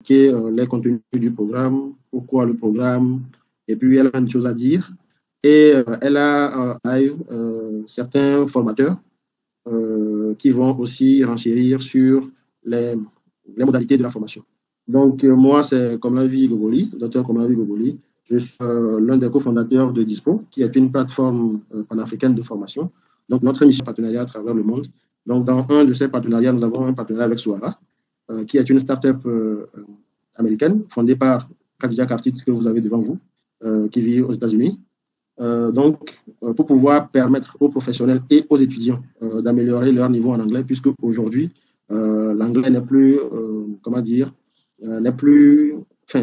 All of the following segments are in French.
les contenus du programme, pourquoi le programme, et puis elle a une chose à dire. Et elle a certains formateurs qui vont aussi renchérir sur les modalités de la formation. Donc, moi, c'est Komlavi Gogoli, docteur Komlavi Gogoli. Je suis l'un des cofondateurs de Dispo, qui est une plateforme panafricaine de formation. Donc, notre mission partenariat à travers le monde. Donc, dans un de ces partenariats, nous avons un partenariat avec Souara, qui est une start-up américaine fondée par Khadija Kartit, que vous avez devant vous, qui vit aux États-Unis. Pour pouvoir permettre aux professionnels et aux étudiants d'améliorer leur niveau en anglais, puisque aujourd'hui, l'anglais n'est plus,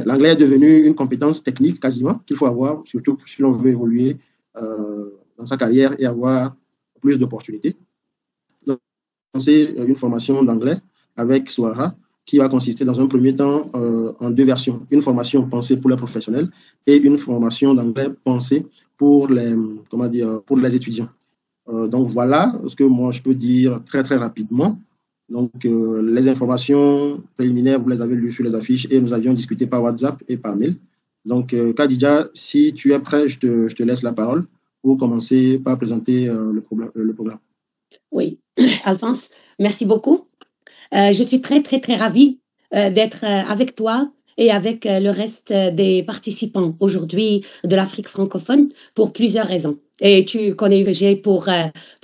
l'anglais est devenu une compétence technique quasiment qu'il faut avoir, surtout si l'on veut évoluer dans sa carrière et avoir plus d'opportunités. Donc, c'est une formation d'anglais avec Souara qui va consister dans un premier temps en deux versions. Une formation pensée pour les professionnels et une formation d'anglais pensée pour les étudiants. Donc voilà ce que moi je peux dire très très rapidement. Donc les informations préliminaires, vous les avez lues sur les affiches et nous avions discuté par WhatsApp et par mail. Donc Khadija, si tu es prêt, je te laisse la parole pour commencer par présenter le programme. Oui, Alphonse, merci beaucoup. Je suis très, très, très ravie d'être avec toi et avec le reste des participants aujourd'hui de l'Afrique francophone pour plusieurs raisons. Et tu connais UVG pour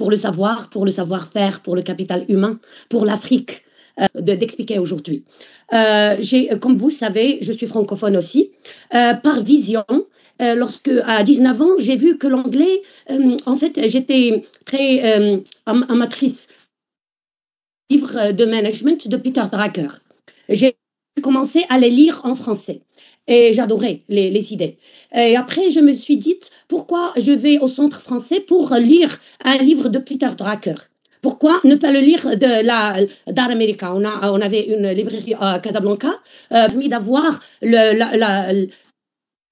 le savoir, pour le savoir-faire, pour le capital humain, pour l'Afrique d'expliquer aujourd'hui. Comme vous savez, je suis francophone aussi. Par vision, lorsque à 19 ans, j'ai vu que l'anglais, en fait, j'étais très amatrice livres de management de Peter Drucker. J'ai commencé à les lire en français et j'adorais les idées. Et après, je me suis dit, pourquoi je vais au centre français pour lire un livre de Peter Drucker? Pourquoi ne pas le lire d'Art America? On avait une librairie à Casablanca, permis d'avoir la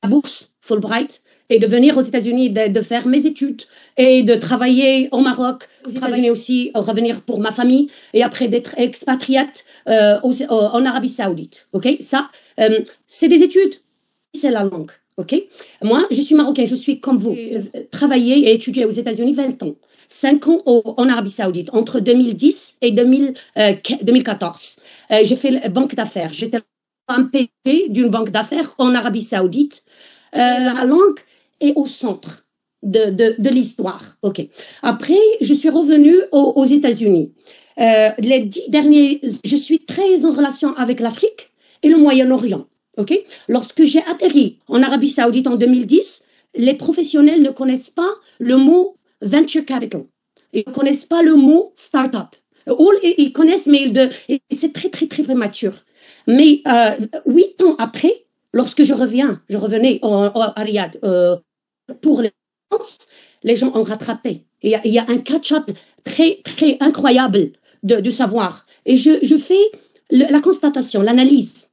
bourse Fulbright et de venir aux États-Unis, de faire mes études et de travailler au Maroc, aux États-Unis aussi, revenir pour ma famille et après d'être expatriate en Arabie Saoudite. Ok, ça, c'est des études, c'est la langue. Ok, moi, je suis marocaine, je suis comme vous, travaillé et étudié aux États-Unis 20 ans. 5 ans en Arabie Saoudite, entre 2010 et 2014. J'ai fait banque d'affaires. J'étais un PG d'une banque d'affaires en Arabie Saoudite. La langue est au centre de l'histoire. Ok. Après, je suis revenue aux États-Unis. Les 10 derniers, je suis très en relation avec l'Afrique et le Moyen-Orient. Ok. Lorsque j'ai atterri en Arabie Saoudite en 2010, les professionnels ne connaissent pas le mot venture capital. Ils ne connaissent pas le mot start-up. Ils connaissent, mais c'est très, très, très prématuré. Mais 8 ans après, lorsque je revenais à Riyad pour les France, les gens ont rattrapé. Il y a un catch-up très, très incroyable de savoir. Et je fais la constatation, l'analyse.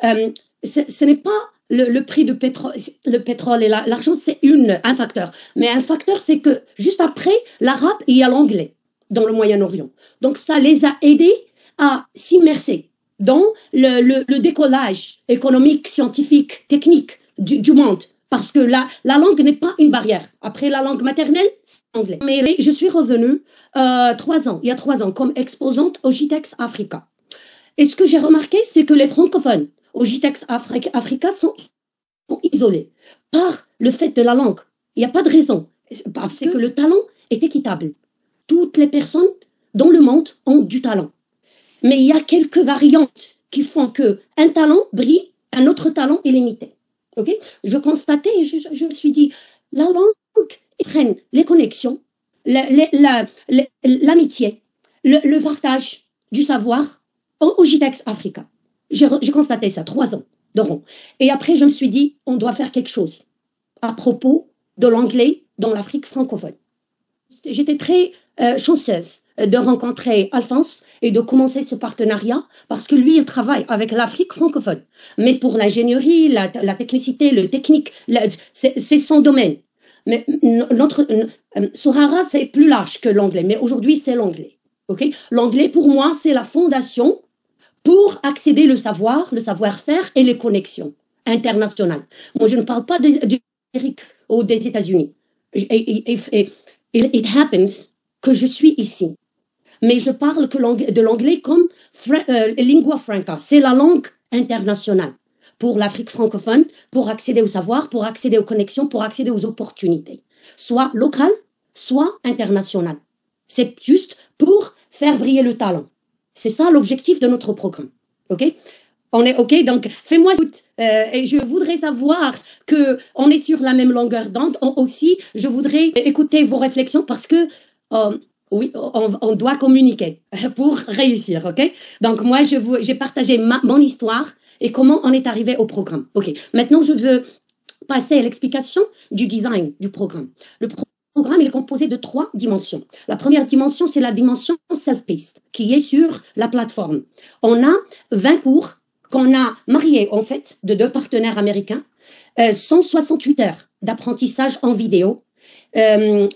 Ce n'est pas le prix du pétrole. Le pétrole et l'argent, c'est un facteur. Mais un facteur, c'est que juste après l'arabe, il y a l'anglais dans le Moyen-Orient. Donc, ça les a aidés à s'immerser dans le décollage économique, scientifique, technique du monde. Parce que la langue n'est pas une barrière. Après la langue maternelle, c'est l'anglais. Mais je suis revenue il y a 3 ans, comme exposante au GITEX Africa. Et ce que j'ai remarqué, c'est que les francophones au GITEX Africa sont isolés par le fait de la langue. Il n'y a pas de raison. Parce que le talent est équitable. Toutes les personnes dans le monde ont du talent. Mais il y a quelques variantes qui font qu'un talent brille, un autre talent est limité. Okay? Je constatais et je me suis dit, la langue, ils prennent les connexions, l'amitié, le partage du savoir au GITEX Africa. J'ai constaté ça 3 ans de rond. Et après, je me suis dit, on doit faire quelque chose à propos de l'anglais dans l'Afrique francophone. J'étais très chanceuse de rencontrer Alphonse et de commencer ce partenariat parce que lui, il travaille avec l'Afrique francophone. Mais pour l'ingénierie, la technicité, le technique, c'est son domaine. Mais Souara, c'est plus large que l'anglais, mais aujourd'hui, c'est l'anglais. Okay? L'anglais, pour moi, c'est la fondation pour accéder au savoir-faire et les connexions internationales. Moi, je ne parle pas d'Amérique ou des États-Unis. It happens que je suis ici. Mais je parle de l'anglais comme lingua franca. C'est la langue internationale pour l'Afrique francophone, pour accéder au savoir, pour accéder aux connexions, pour accéder aux opportunités, soit locales, soit internationales. C'est juste pour faire briller le talent. C'est ça l'objectif de notre programme. OK? On est OK? Donc, fais-moi et je voudrais savoir qu'on est sur la même longueur d'onde. Aussi, je voudrais écouter vos réflexions parce que oui, on doit communiquer pour réussir, OK? Donc, moi, j'ai partagé mon histoire et comment on est arrivé au programme. OK. Maintenant, je veux passer à l'explication du design du programme. Le programme il est composé de 3 dimensions. La première dimension, c'est la dimension self-paced, qui est sur la plateforme. On a 20 cours qu'on a mariés, en fait, de 2 partenaires américains, 168 heures d'apprentissage en vidéo, 20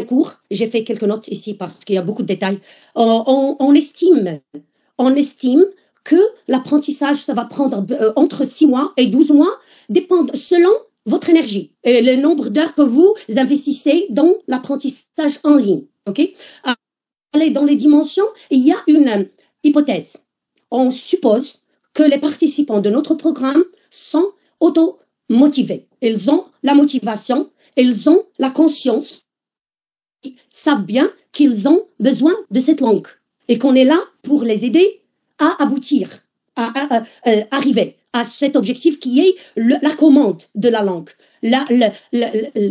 cours. J'ai fait quelques notes ici parce qu'il y a beaucoup de détails. On estime que l'apprentissage, ça va prendre entre 6 mois et 12 mois, dépendant selon votre énergie et le nombre d'heures que vous investissez dans l'apprentissage en ligne. OK? Aller dans les dimensions, il y a une hypothèse. On suppose que les participants de notre programme sont auto-motivés. Ils ont la motivation, ils ont la conscience, ils savent bien qu'ils ont besoin de cette langue et qu'on est là pour les aider à aboutir, à arriver à cet objectif qui est la commande de la langue,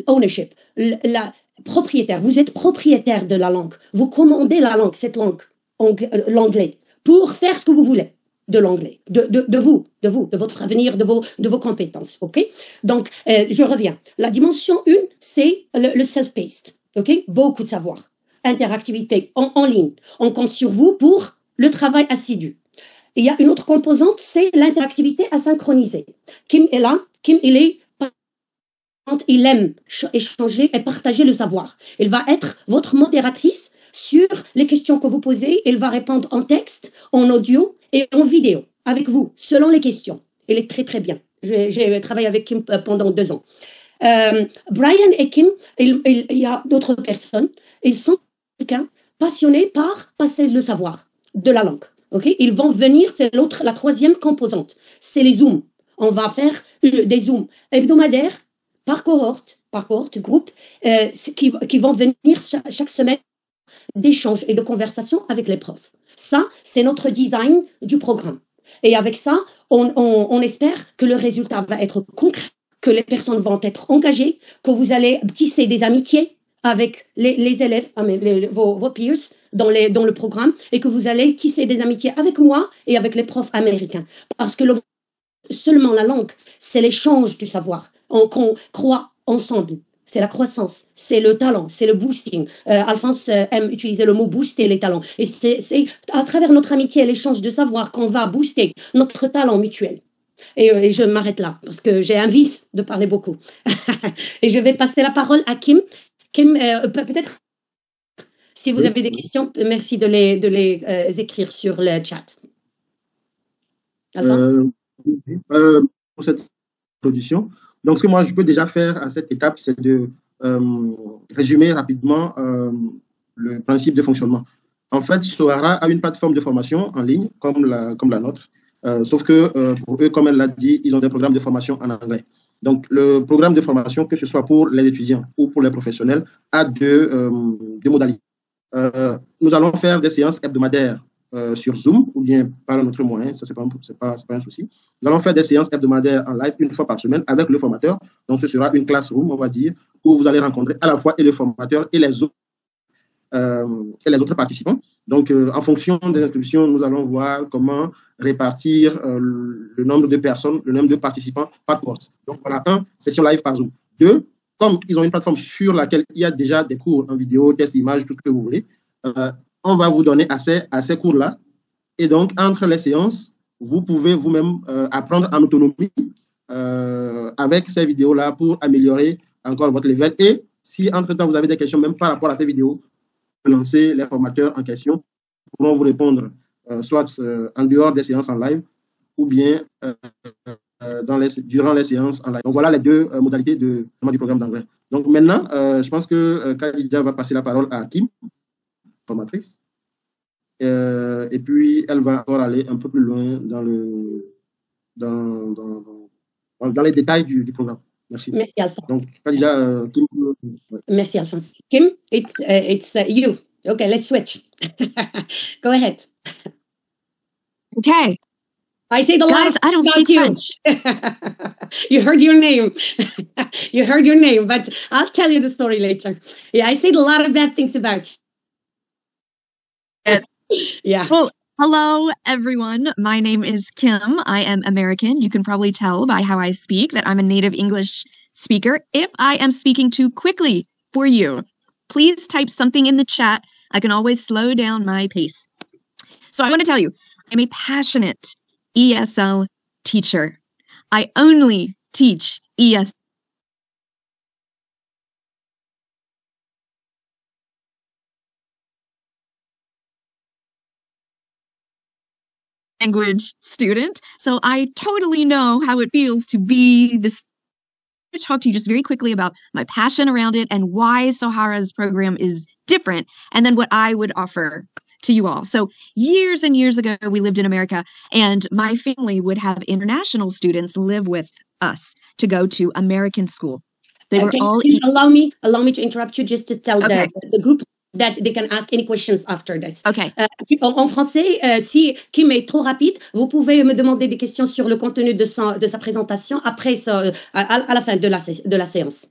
l'ownership, la propriétaire. Vous êtes propriétaire de la langue. Vous commandez la langue, cette langue, l'anglais, pour faire ce que vous voulez de l'anglais, de vous, de votre avenir, de vos compétences. OK? Donc, je reviens. La dimension 1, c'est le self-paced. OK? Beaucoup de savoir. Interactivité en ligne. On compte sur vous pour le travail assidu. Il y a une autre composante, c'est l'interactivité asynchronisée. Kim est là, Kim, il aime échanger et partager le savoir. Elle va être votre modératrice sur les questions que vous posez. Elle va répondre en texte, en audio et en vidéo avec vous, selon les questions. Elle est très, très bien. J'ai travaillé avec Kim pendant 2 ans. Brian et Kim, il y a d'autres personnes. Ils sont quelqu'un passionnés par passer le savoir de la langue. Okay? Ils vont venir, c'est la 3e composante. C'est les Zooms. On va faire des Zooms hebdomadaires par cohorte, groupe, qui vont venir chaque semaine d'échanges et de conversations avec les profs. Ça, c'est notre design du programme. Et avec ça, on espère que le résultat va être concret, que les personnes vont être engagées, que vous allez tisser des amitiés avec les élèves, vos peers dans le programme, et que vous allez tisser des amitiés avec moi et avec les profs américains. Parce que seulement la langue, c'est l'échange du savoir. On croit ensemble. C'est la croissance, c'est le talent, c'est le boosting. Alphonse aime utiliser le mot booster les talents. Et c'est à travers notre amitié et l'échange de savoir qu'on va booster notre talent mutuel. Et je m'arrête là, parce que j'ai un vice de parler beaucoup. Et je vais passer la parole à Kim. Kim, peut-être, si vous avez des questions, merci de les écrire sur le chat. Alphonse? Pour cette introduction. Donc, ce que moi, je peux déjà faire à cette étape, c'est de résumer rapidement le principe de fonctionnement. En fait, Sohara a une plateforme de formation en ligne, comme la nôtre, sauf que pour eux, comme elle l'a dit, ils ont des programmes de formation en anglais. Donc, le programme de formation, que ce soit pour les étudiants ou pour les professionnels, a deux modalités. Nous allons faire des séances hebdomadaires sur Zoom ou bien par un autre moyen, ça c'est pas un souci. Nous allons faire des séances hebdomadaires en live 1 fois par semaine avec le formateur. Donc ce sera une classroom, on va dire, où vous allez rencontrer à la fois et le formateur et les autres participants. Donc en fonction des inscriptions, nous allons voir comment répartir le nombre de personnes, le nombre de participants par cohorte. Donc voilà, 1, session live par Zoom. 2, comme ils ont une plateforme sur laquelle il y a déjà des cours en vidéo, test d'image, tout ce que vous voulez, on va vous donner accès à ces cours-là. Et donc, entre les séances, vous pouvez vous-même apprendre en autonomie avec ces vidéos-là pour améliorer encore votre level. Et si, entre-temps, vous avez des questions, même par rapport à ces vidéos, lancez les formateurs en question, pourront vous répondre soit en dehors des séances en live ou bien durant les séances en live. Donc voilà les deux modalités du programme d'anglais. Donc maintenant, je pense que Khadija va passer la parole à Kim, formatrice, et puis elle va encore aller un peu plus loin dans les détails du programme. Merci. Merci, Alphonse. Donc Khadija, Kim. Merci, Alphonse. Kim, it's you. Okay, let's switch. Go ahead. Okay. I said a lot. Guys, I don't speak French. You heard your name. You heard your name, but I'll tell you the story later. Yeah, I said a lot of bad things about you. Yeah. Well, hello, everyone. My name is Kim. I am American. You can probably tell by how I speak that I'm a native English speaker. If I am speaking too quickly for you, please type something in the chat. I can always slow down my pace. So I want to tell you, I'm a passionate ESL teacher. I only teach ESL language student. So I totally know how it feels to be this. I'm going to talk to you just very quickly about my passion around it and why Sahara's program is different, and then what I would offer to you all. So years and years ago, we lived in America, and my family would have international students live with us to go to American school. They were all. Allow me to interrupt you just to tell the group that they can ask any questions after this. Okay. En français, si Kim est trop rapide, vous pouvez me demander des questions sur le contenu de sa présentation après à la fin de la séance.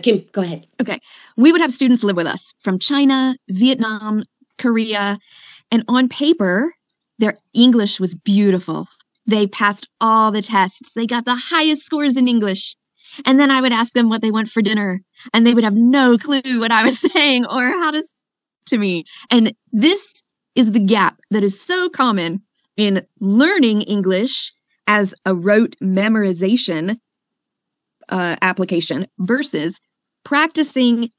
Kim, go ahead. Okay. We would have students live with us from China, Vietnam, Korea, and on paper, their English was beautiful. They passed all the tests. They got the highest scores in English. And then I would ask them what they want for dinner, and they would have no clue what I was saying or how to speak to me. And this is the gap that is so common in learning English as a rote memorization application versus practicing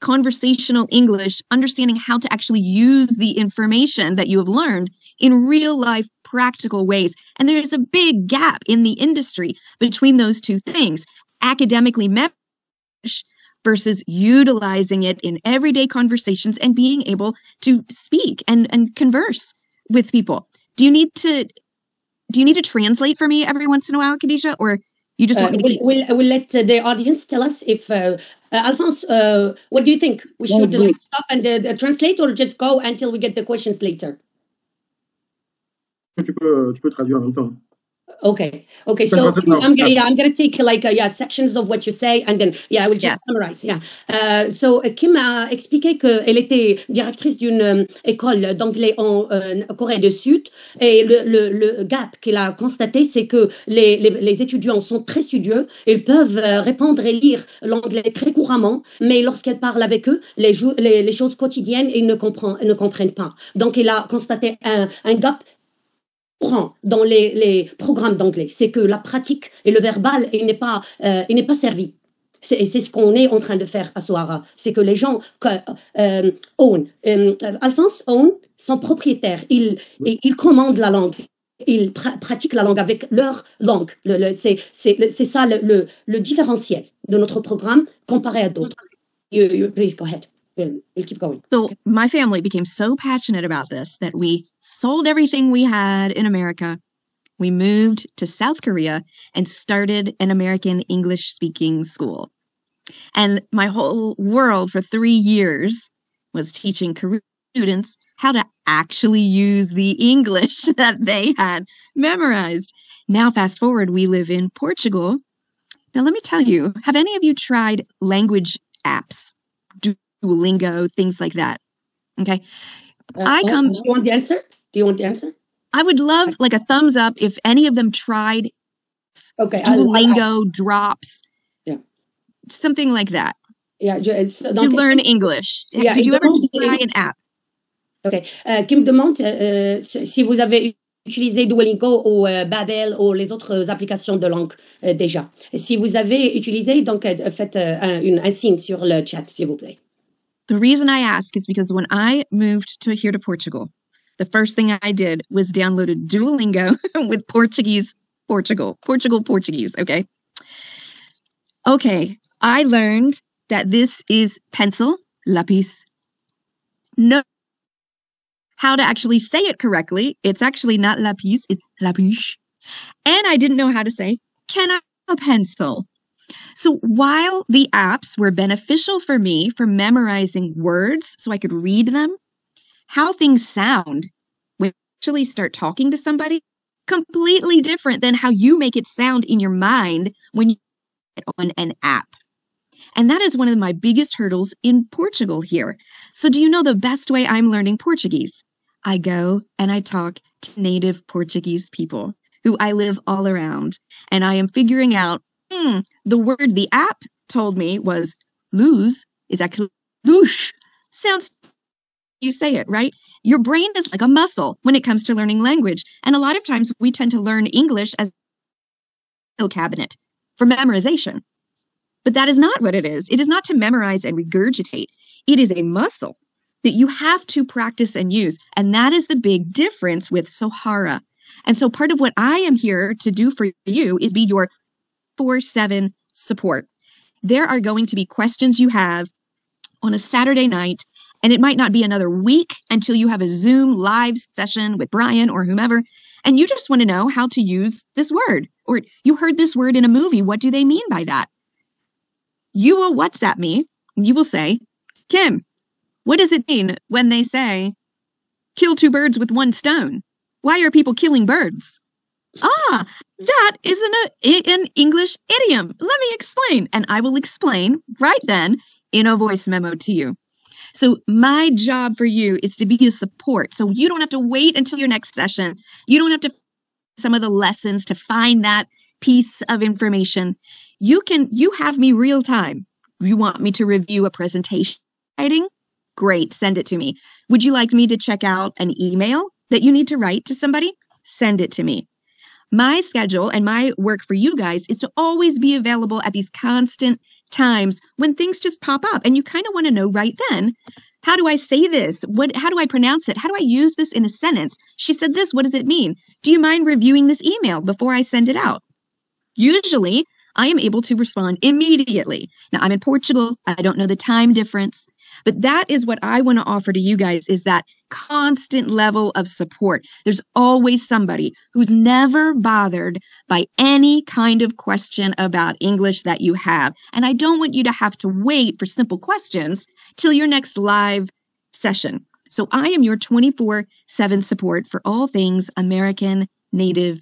conversational English, understanding how to actually use the information that you have learned in real life practical ways. And there's a big gap in the industry between those two things. Academically memorization versus utilizing it in everyday conversations and being able to speak and converse with people. Do you need to translate for me every once in a while, Khadija, or you just want me to we'll let the audience tell us if Alphonse, what do you think? We should stop and translate or just go until we get the questions later? Tu peux traduire en même temps. Okay. So I'm gonna take sections of what you say, and then I will just summarize. So Kim a expliqué qu'elle était directrice d'une école d'anglais en Corée du Sud, et le gap qu'elle a constaté, c'est que les étudiants sont très studieux, ils peuvent répondre et lire l'anglais très couramment, mais lorsqu'elle parle avec eux, les choses quotidiennes, ils ne comprennent pas. Donc elle a constaté un gap dans les programmes d'anglais, c'est que la pratique et le verbal, il n'est pas servi. C'est ce qu'on est en train de faire à Sahara. C'est que les gens Alphonse own, sont propriétaires. Ils commandent la langue. Ils pratiquent la langue avec leur langue. C'est ça le différentiel de notre programme comparé à d'autres. Please go ahead. We'll keep going. So my family became so passionate about this that we sold everything we had in America. We moved to South Korea and started an American English-speaking school. And my whole world for 3 years was teaching Korean students how to actually use the English that they had memorized. Now, fast forward, we live in Portugal. Now, let me tell you, have any of you tried language apps? Duolingo, things like that. Okay. Do you want the answer? I would love like a thumbs up if any of them tried Duolingo, Drops. Yeah. Something like that. Yeah. To learn English. Yeah, did you ever try an app? Okay. Kim demande si vous avez utilisé Duolingo ou Babel ou les autres applications de langue déjà. Si vous avez utilisé, donc faites un signe sur le chat, s'il vous plaît. The reason I ask is because when I moved here to Portugal, the first thing I did was downloaded Duolingo with Portuguese, Portugal, Portuguese, okay? Okay, I learned that this is pencil, lápiz. No, how to actually say it correctly. It's actually not lápiz, it's lápiz. And I didn't know how to say, can I have a pencil? So while the apps were beneficial for me for memorizing words so I could read them, how things sound when you actually start talking to somebody, completely different than how you make it sound in your mind when you get on an app. And that is one of my biggest hurdles in Portugal here. So do you know the best way I'm learning Portuguese? I go and I talk to native Portuguese people who I live all around. And I am figuring out, the word the app told me was luz is actually loosh. Sounds you say it, right? Your brain is like a muscle when it comes to learning language. And a lot of times we tend to learn English as a cabinet for memorization. But that is not what it is. It is not to memorize and regurgitate. It is a muscle that you have to practice and use. And that is the big difference with Sohara. And so part of what I am here to do for you is be your 24/7 support. There are going to be questions you have on a Saturday night, and it might not be another week until you have a Zoom live session with Brian or whomever, and you just want to know how to use this word, or you heard this word in a movie. What do they mean by that? You will WhatsApp me, and you will say, Kim, what does it mean when they say, kill two birds with one stone? Why are people killing birds? Ah, that is an English idiom. Let me explain. And I will explain right then in a voice memo to you. So my job for you is to be a support. So you don't have to wait until your next session. You don't have to some of the lessons to find that piece of information. You have me real time. You want me to review a presentation writing? Great, send it to me. Would you like me to check out an email that you need to write to somebody? Send it to me. My schedule and my work for you guys is to always be available at these constant times when things just pop up and you kind of want to know right then, how do I say this? How do I pronounce it? How do I use this in a sentence? She said this, what does it mean? Do you mind reviewing this email before I send it out? Usually, I am able to respond immediately. Now, I'm in Portugal. I don't know the time difference, but that is what I want to offer to you guys is that constant level of support. There's always somebody who's never bothered by any kind of question about English that you have. And I don't want you to have to wait for simple questions till your next live session. So I am your 24/7 support for all things American Native.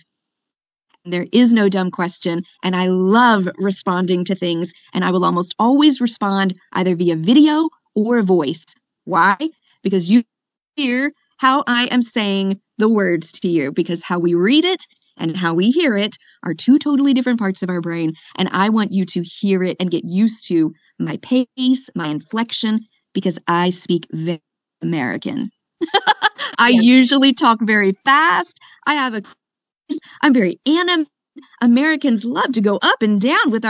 There is no dumb question, and I love responding to things, and I will almost always respond either via video or voice. Why? Because you hear how I am saying the words to you, because how we read it and how we hear it are two totally different parts of our brain, and I want you to hear it and get used to my pace, my inflection, because I speak very American. I usually talk very fast. I'm very animated. Americans love to go up and down with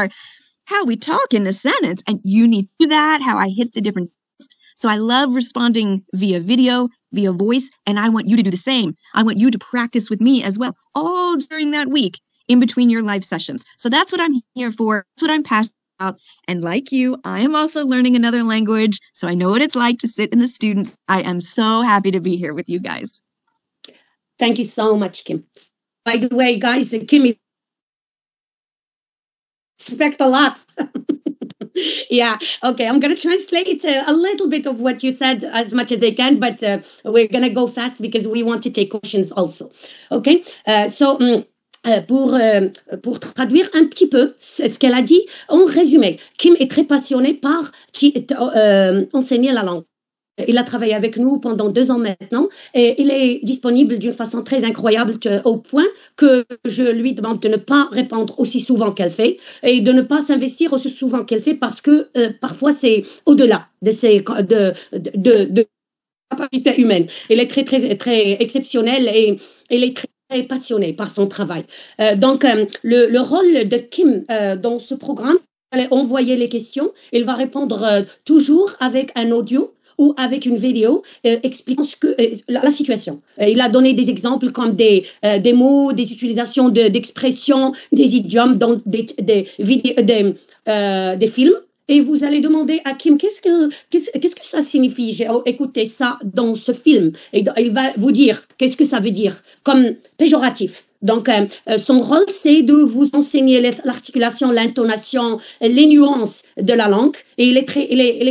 how we talk in a sentence, and you need to do that, how I hit the different. So I love responding via video, via voice, and I want you to do the same. I want you to practice with me as well, all during that week in between your live sessions. So that's what I'm here for. That's what I'm passionate about. And like you, I am also learning another language, so I know what it's like to sit in the students. I am so happy to be here with you guys. Thank you so much, Kim. By the way, guys, Kim is expect a lot. Yeah, okay, I'm going to translate a little bit of what you said as much as I can, but we're going to go fast because we want to take questions also. Okay, pour traduire un petit peu ce qu'elle a dit, en résumé, Kim est très passionnée par enseigner la langue. Il a travaillé avec nous pendant 2 ans maintenant et il est disponible d'une façon très incroyable au point que je lui demande de ne pas répondre aussi souvent qu'elle fait et de ne pas s'investir aussi souvent qu'elle fait parce que parfois c'est au-delà de ses capacités humaines. Il est très, très, très exceptionnel et il est très, très passionné par son travail. Donc, le rôle de Kim dans ce programme, elle va envoyer les questions. Il va répondre toujours avec un audio ou avec une vidéo expliquant la situation. Il a donné des exemples comme des mots, des utilisations d'expressions, des idiomes dans des films. Et vous allez demander à Kim, qu'est-ce que ça signifie? J'ai écouté ça dans ce film. Et il va vous dire qu'est-ce que ça veut dire, comme péjoratif. Donc, son rôle, c'est de vous enseigner l'articulation, l'intonation, les nuances de la langue. Et il est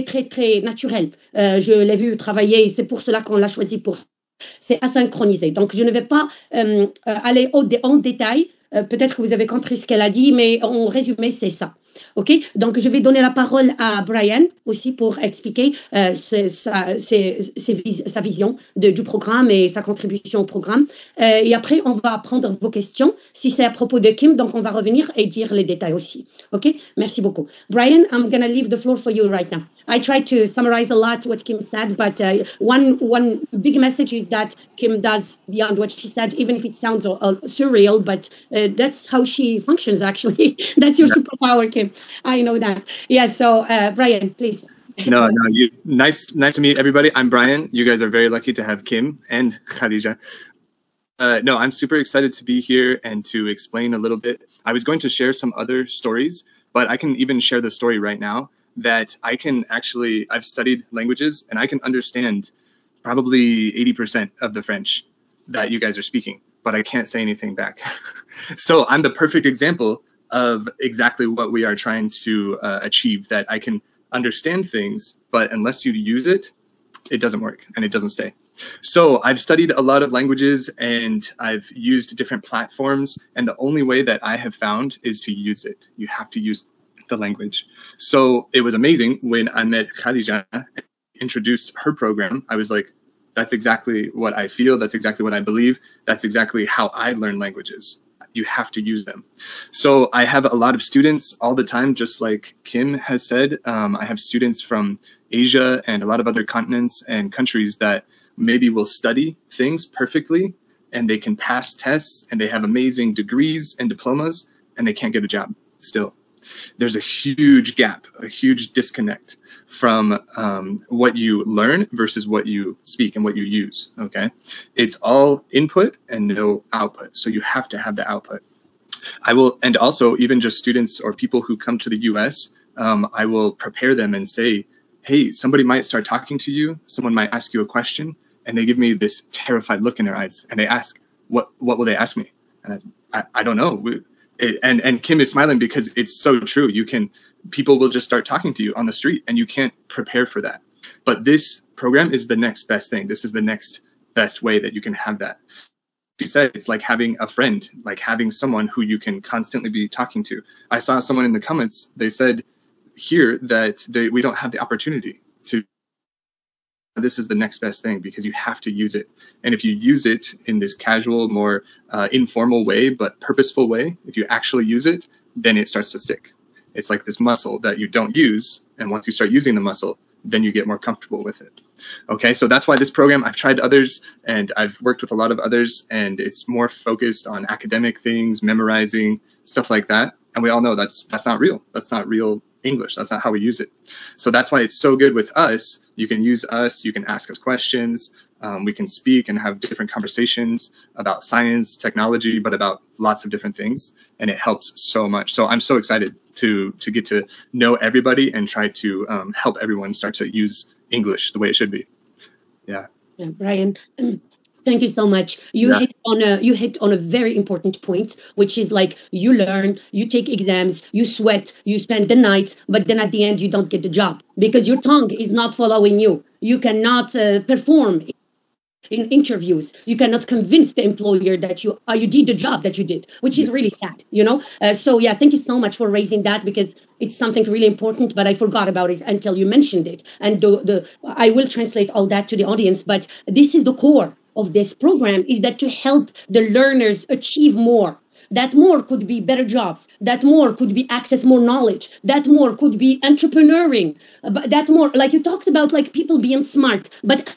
très naturel. Je l'ai vu travailler, c'est pour cela qu'on l'a choisi c'est asynchronisé. Donc, je ne vais pas aller en détail. Peut-être que vous avez compris ce qu'elle a dit, mais en résumé, c'est ça. OK? Donc, je vais donner la parole à Brian aussi pour expliquer sa vision du programme et sa contribution au programme. Et après, on va prendre vos questions. Si c'est à propos de Kim, donc on va revenir et dire les détails aussi. OK? Merci beaucoup. Brian, I'm going to leave the floor for you right now. I tried to summarize a lot what Kim said, but one big message is that Kim does beyond what she said, even if it sounds surreal, but that's how she functions, actually. That's your superpower, Kim. I know that. Yeah, so Brian, please. No, nice to meet everybody. I'm Brian. You guys are very lucky to have Kim and Khadija. No, I'm super excited to be here and to explain a little bit. I was going to share some other stories, but I can even share the story right now that I've studied languages and I can understand probably 80% of the French that you guys are speaking, but I can't say anything back. So I'm the perfect example of exactly what we are trying to achieve, that I can understand things, but unless you use it, it doesn't work and it doesn't stay. So I've studied a lot of languages and I've used different platforms, and the only way that I have found is to use it. You have to use the language. So it was amazing when I met Khadija and introduced her program. I was like, that's exactly what I feel. That's exactly what I believe. That's exactly how I learn languages. You have to use them. So I have a lot of students all the time, just like Kim has said. I have students from Asia and a lot of other continents and countries that maybe will study things perfectly and they can pass tests and they have amazing degrees and diplomas and they can't get a job still. There's a huge gap, a huge disconnect from what you learn versus what you speak and what you use, okay? It's all input and no output, so you have to have the output. And also even just students or people who come to the US, I will prepare them and say, hey, somebody might start talking to you, someone might ask you a question, and they give me this terrified look in their eyes, and they ask, what will they ask me? And I don't know. And Kim is smiling because it's so true. People will just start talking to you on the street and you can't prepare for that. But this program is the next best thing. This is the next best way that you can have that. She said it's like having a friend, like having someone who you can constantly be talking to. I saw someone in the comments, they said here that we don't have the opportunity to. This is the next best thing because you have to use it. And if you use it in this casual, more informal way, but purposeful way, if you actually use it, then it starts to stick. It's like this muscle that you don't use. And once you start using the muscle, then you get more comfortable with it. Okay, so that's why this program, I've tried others and I've worked with a lot of others, and it's more focused on academic things, memorizing, stuff like that. And we all know that's not real. That's not real English. That's not how we use it. So that's why it's so good with us. You can use us, you can ask us questions, we can speak and have different conversations about science, technology, but about lots of different things. And it helps so much. So I'm so excited to get to know everybody and try to help everyone start to use English the way it should be. Yeah. Yeah, Brian. Thank you so much. You hit on a very important point, which is like you learn, you take exams, you sweat, you spend the night, but then at the end you don't get the job because your tongue is not following you. You cannot perform in interviews. You cannot convince the employer that you did the job that you did, which is really sad, you know? So yeah, thank you so much for raising that because it's something really important, but I forgot about it until you mentioned it. And I will translate all that to the audience, but this is the core of this program, is that to help the learners achieve more. That more could be better jobs. That more could be access more knowledge. That more could be entrepreneuring. But that more, like you talked about, like people being smart. But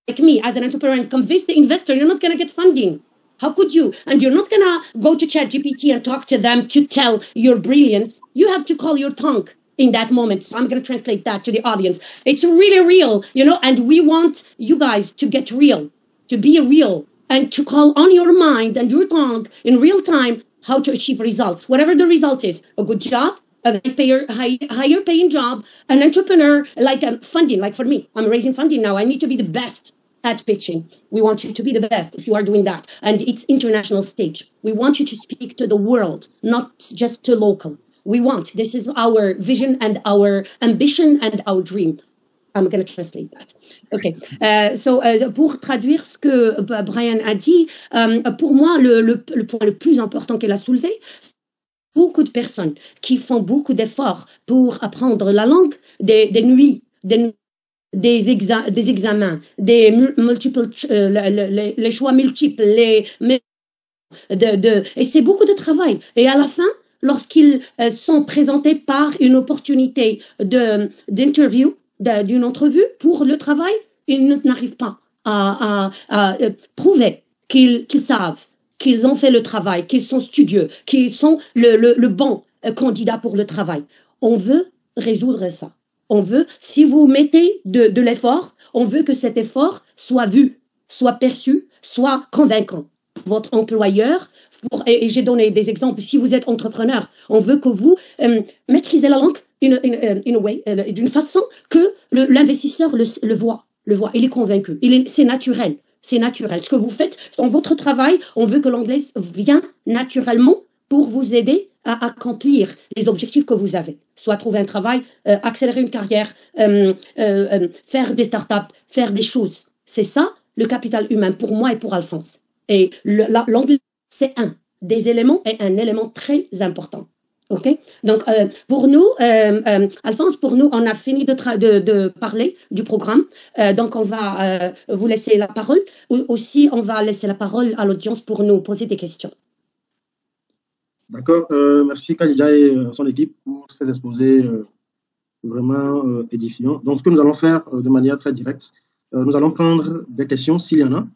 like me, as an entrepreneur, and convince the investor, you're not going to get funding. How could you? And you're not going to go to ChatGPT and talk to them to tell your brilliance. You have to call your tongue. in that moment. So I'm going to translate that to the audience. It's really real, and we want you guys to get real, to be real, and to call on your mind and your tongue in real time how to achieve results. Whatever the result is, a good job, a higher paying job, an entrepreneur, like funding, like for me, I'm raising funding now. I need to be the best at pitching. We want you to be the best if you are doing that. And it's international stage. We want you to speak to the world, not just to local. This is our vision and our ambition and our dream. I'm going to translate that. OK. Pour traduire ce que Brian a dit, pour moi, le point le plus important qu'elle a soulevé, beaucoup de personnes qui font beaucoup d'efforts pour apprendre la langue, des nuits, des examens, des multiples, les choix multiples, et c'est beaucoup de travail. Et à la fin, lorsqu'ils sont présentés par une opportunité d'interview, d'une entrevue pour le travail, ils n'arrivent pas à prouver qu'ils savent, qu'ils ont fait le travail, qu'ils sont studieux, qu'ils sont le bon candidat pour le travail. On veut résoudre ça. On veut, si vous mettez de l'effort, on veut que cet effort soit vu, soit perçu, soit convaincant. Votre employeur, et j'ai donné des exemples, si vous êtes entrepreneur, on veut que vous maîtrisez la langue d'une façon que l'investisseur le voit, il est convaincu, c'est naturel. C'est naturel. Ce que vous faites dans votre travail, on veut que l'anglais vienne naturellement pour vous aider à accomplir les objectifs que vous avez. Soit trouver un travail, accélérer une carrière, faire des startups, faire des choses. C'est ça, le capital humain, pour moi et pour Alphonse. Et l'anglais, c'est un des éléments et un élément très important. OK? Donc, pour nous, Alphonse, on a fini de parler du programme. Donc, on va vous laisser la parole. Aussi, on va laisser la parole à l'audience pour nous poser des questions. D'accord. Merci Khadija et son équipe pour ces exposés vraiment édifiants. Donc, ce que nous allons faire de manière très directe, nous allons prendre des questions s'il y en a.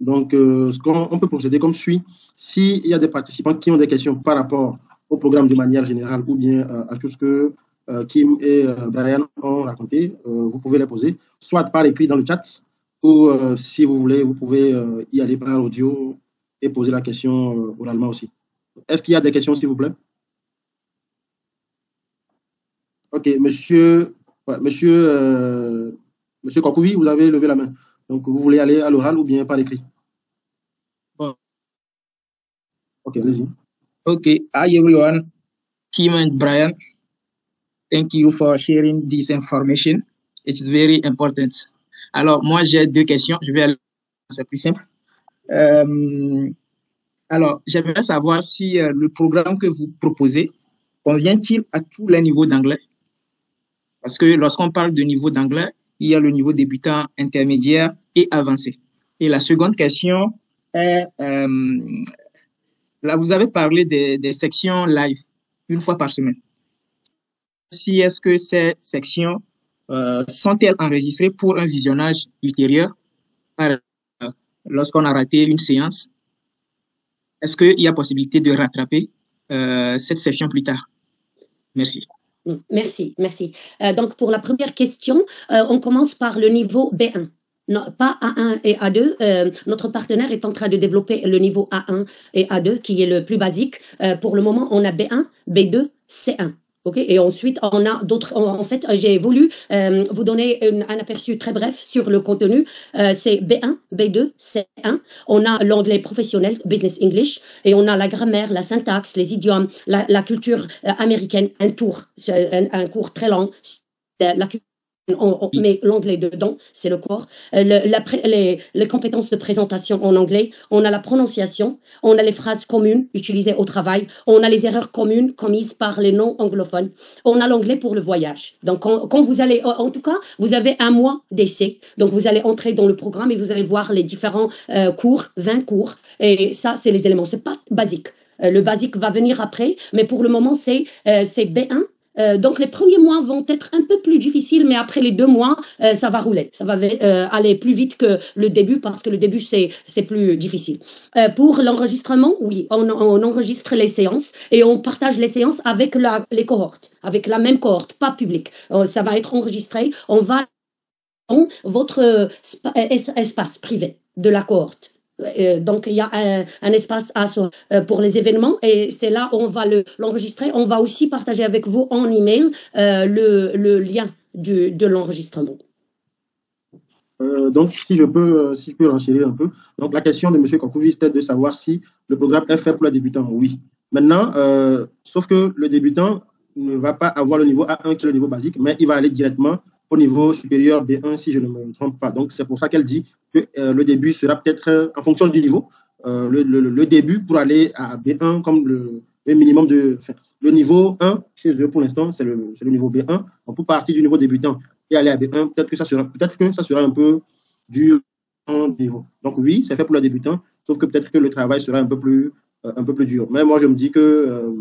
Donc, on peut procéder comme suit. S'il y a des participants qui ont des questions par rapport au programme de manière générale ou bien à tout ce que Kim et Brian ont raconté, vous pouvez les poser, soit par écrit dans le chat, ou si vous voulez, vous pouvez y aller par audio et poser la question oralement aussi. Est-ce qu'il y a des questions, s'il vous plaît? OK, monsieur Kokouvi, vous avez levé la main. Donc, vous voulez aller à l'oral ou bien par écrit? Bon. OK, allez-y. Okay, hi everyone, Kim and Brian. Thank you for sharing this information. It's very important. Alors, moi, j'ai deux questions. Je vais aller, c'est plus simple. Alors, j'aimerais savoir si le programme que vous proposez convient-il à tous les niveaux d'anglais? Parce que lorsqu'on parle de niveau d'anglais, il y a le niveau débutant, intermédiaire et avancé. Et la seconde question est... là, vous avez parlé des sections live, une fois par semaine. Si est-ce que ces sections sont-elles enregistrées pour un visionnage ultérieur lorsqu'on a raté une séance? Est-ce qu'il y a possibilité de rattraper cette session plus tard? Merci. Merci. Donc, pour la première question, on commence par le niveau B1. Non, pas A1 et A2. Notre partenaire est en train de développer le niveau A1 et A2, qui est le plus basique. Pour le moment, on a B1, B2, C1. Okay? Et ensuite, on a d'autres. En fait, j'ai voulu vous donner un aperçu très bref sur le contenu. C'est B1, B2, C1. On a l'anglais professionnel, Business English, et on a la grammaire, la syntaxe, les idiomes, la culture américaine, un cours très long. La culture. On met l'anglais dedans, c'est le corps. Les compétences de présentation en anglais, on a la prononciation, on a les phrases communes utilisées au travail, on a les erreurs communes commises par les non-anglophones, on a l'anglais pour le voyage. Donc, quand vous allez, en tout cas, vous avez un mois d'essai. Donc, vous allez entrer dans le programme et vous allez voir les différents cours, 20 cours. Et ça, c'est les éléments. C'est pas basique. Le basique va venir après, mais pour le moment, c'est B1. Donc, les premiers mois vont être un peu plus difficiles, mais après les 2 mois, ça va rouler. Ça va aller plus vite que le début parce que le début, c'est plus difficile. Pour l'enregistrement, oui, on enregistre les séances et on partage les séances avec les cohortes, avec la même cohorte, pas publique. Ça va être enregistré. On va dans votre espace privé de la cohorte. Donc, il y a un espace pour les événements et c'est là où on va l'enregistrer. On va aussi partager avec vous en email le lien de l'enregistrement. Donc, si je peux renchérir un peu. Donc, la question de M. Kokovi, c'était de savoir si le programme est fait pour les débutants. Oui. Maintenant, sauf que le débutant ne va pas avoir le niveau A1 qui est le niveau basique, mais il va aller directement au niveau supérieur B1 si je ne me trompe pas. Donc, c'est pour ça qu'elle dit que le début sera peut-être en fonction du niveau. Le début pour aller à B1 comme le minimum le niveau 1 chez eux pour l'instant, c'est le niveau B1. On peut partir du niveau débutant et aller à B1. Peut-être que ça sera un peu dur en niveau. Donc, oui, c'est fait pour le débutant, sauf que peut-être que le travail sera un peu plus dur. Mais moi, je me dis que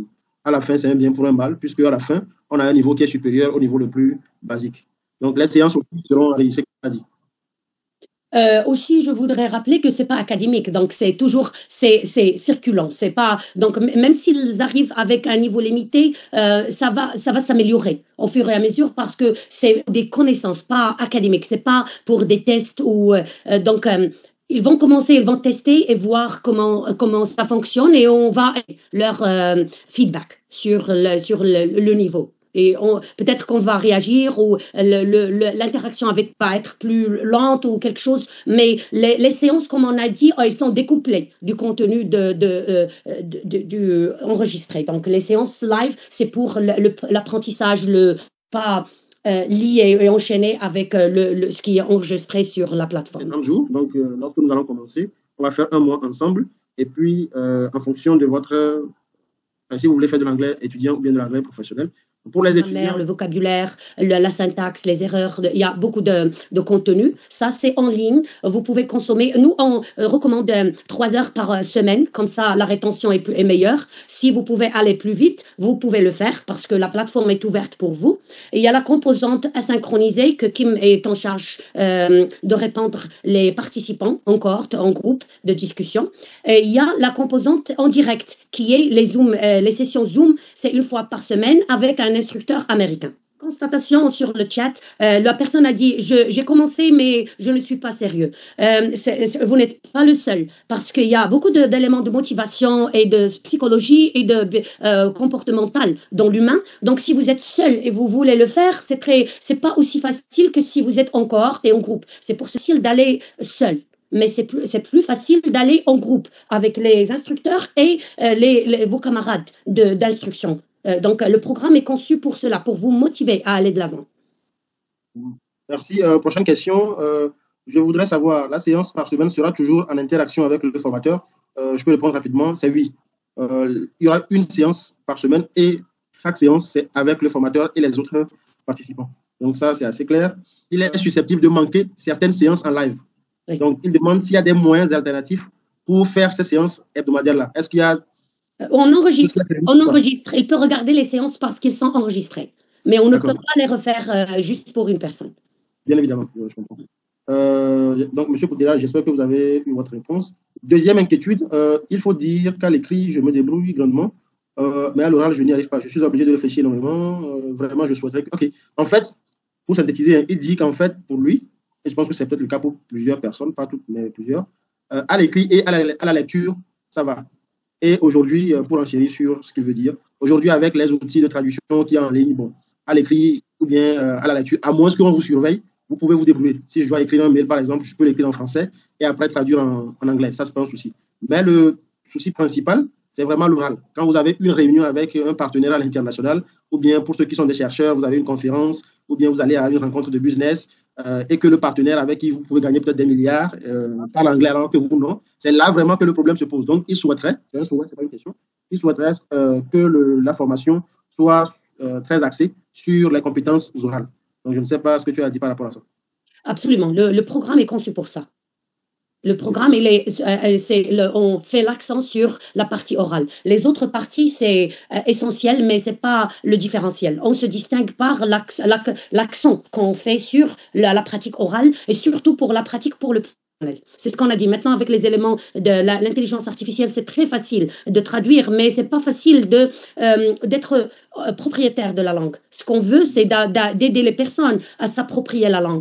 à la fin, c'est un bien pour un mal, puisque à la fin, on a un niveau qui est supérieur au niveau le plus basique. Donc, les séances aussi seront enregistrées, comme on a dit. Aussi, je voudrais rappeler que c'est pas académique, donc c'est circulant. C'est pas donc même s'ils arrivent avec un niveau limité, ça va s'améliorer au fur et à mesure parce que c'est des connaissances, pas académiques. C'est pas pour des tests ou donc. Ils vont commencer, ils vont tester et voir comment ça fonctionne et on va leur feedback sur le niveau. Et peut-être qu'on va réagir ou l'interaction va être plus lente ou quelque chose. Mais les séances, comme on a dit, elles sont découplées du contenu du enregistré. Donc, les séances live, c'est pour l'apprentissage, pas lié et enchaîné avec ce qui est enregistré sur la plateforme. C'est 30 jours. Donc, lorsque nous allons commencer, on va faire 1 mois ensemble. Et puis, en fonction de votre... si vous voulez faire de l'anglais étudiant ou bien de l'anglais professionnel, pour les étudiants, le vocabulaire, la syntaxe, les erreurs, il y a beaucoup de contenu. Ça, c'est en ligne. Vous pouvez consommer. Nous, on recommande 3 heures par semaine. Comme ça, la rétention est meilleure. Si vous pouvez aller plus vite, vous pouvez le faire parce que la plateforme est ouverte pour vous. Et il y a la composante asynchronisée que Kim est en charge de répondre les participants en cohorte, en groupe de discussion. Et il y a la composante en direct qui est les sessions Zoom. C'est 1 fois par semaine avec un instructeur américain. Constatation sur le chat, la personne a dit j'ai commencé mais je ne suis pas sérieux. Vous n'êtes pas le seul parce qu'il y a beaucoup d'éléments de motivation et de psychologie et de comportemental dans l'humain. Donc si vous êtes seul et vous voulez le faire, c'est pas aussi facile que si vous êtes en cohorte et en groupe. C'est pour ceci d'aller seul. Mais c'est plus facile d'aller en groupe avec les instructeurs et vos camarades d'instruction. Donc, le programme est conçu pour cela, pour vous motiver à aller de l'avant. Merci. Prochaine question. Je voudrais savoir, la séance par semaine sera toujours en interaction avec le formateur. Je peux répondre rapidement, c'est oui. Il y aura 1 séance par semaine et chaque séance, c'est avec le formateur et les autres participants. Donc ça, c'est assez clair. Il est susceptible de manquer certaines séances en live. Oui. Donc, il demande s'il y a des moyens alternatifs pour faire ces séances hebdomadaires-là. Est-ce qu'il y a... On enregistre. Il peut regarder les séances parce qu'ils sont enregistrés. Mais on ne peut pas les refaire juste pour une personne. Bien évidemment, je comprends. Donc, M. Poudela, j'espère que vous avez eu votre réponse. Deuxième inquiétude, il faut dire qu'à l'écrit, je me débrouille grandement, mais à l'oral, je n'y arrive pas. Je suis obligé de réfléchir énormément. Vraiment, je souhaiterais... OK. En fait, pour synthétiser, il dit qu'en fait, pour lui, et je pense que c'est peut-être le cas pour plusieurs personnes, pas toutes, mais plusieurs, à l'écrit et à la lecture, ça va. Et aujourd'hui, pour enchérir sur ce qu'il veut dire, aujourd'hui, avec les outils de traduction qu'il y a en ligne, bon, à l'écrit ou bien à la lecture, à moins qu'on vous surveille, vous pouvez vous débrouiller. Si je dois écrire un mail, par exemple, je peux l'écrire en français et après traduire en anglais. Ça, c'est pas un souci. Mais le souci principal, c'est vraiment l'oral. Quand vous avez une réunion avec un partenaire à l'international, ou bien pour ceux qui sont des chercheurs, vous avez une conférence, ou bien vous allez à une rencontre de business, et que le partenaire avec qui vous pouvez gagner peut-être des milliards parle anglais alors que vous non, c'est là vraiment que le problème se pose. Donc, il souhaiterait, c'est un souhait, c'est pas une question, il souhaiterait que la formation soit très axée sur les compétences orales. Donc, je ne sais pas ce que tu as dit par rapport à ça. Absolument, le programme est conçu pour ça. Le programme, on fait l'accent sur la partie orale. Les autres parties, c'est essentiel, mais c'est pas le différentiel. On se distingue par l'accent qu'on fait sur la pratique orale et surtout pour la pratique pour le personnel. C'est ce qu'on a dit. Maintenant, avec les éléments de l'intelligence artificielle, c'est très facile de traduire, mais c'est pas facile d'être propriétaire de la langue. Ce qu'on veut, c'est d'aider les personnes à s'approprier la langue.